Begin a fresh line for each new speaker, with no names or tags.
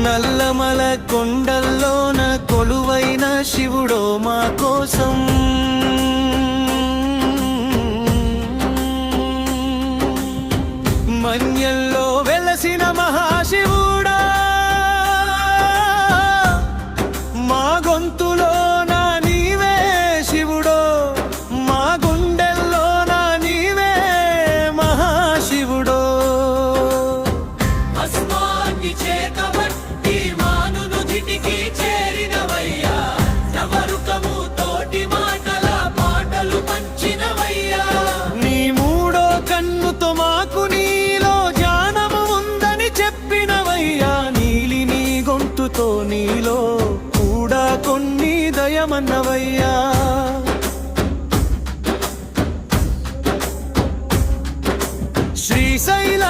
నల్లమల కొండల్లోన కొలువైన శివుడో మా కోసం మన్యంలో వెలసిన మహాశివుడా మా గొంతులోన నీవే శివుడో మా గుండెల్లోన నీవే మహాశివుడో
అస్మాన్ని చేకబట్టి మానును దిటికి చేరినవయ్యా నవరుకము తోటి మాటల పాటలు పంచినవయ్యా
నీ మూడో కన్నుతో మాకు నీలో జ్ఞానము ఉందని చెప్పినవయ్యా నీలి నీ గొంతుతో నీలో కూడా కొన్ని దయమన్నవయ్యా శ్రీశైల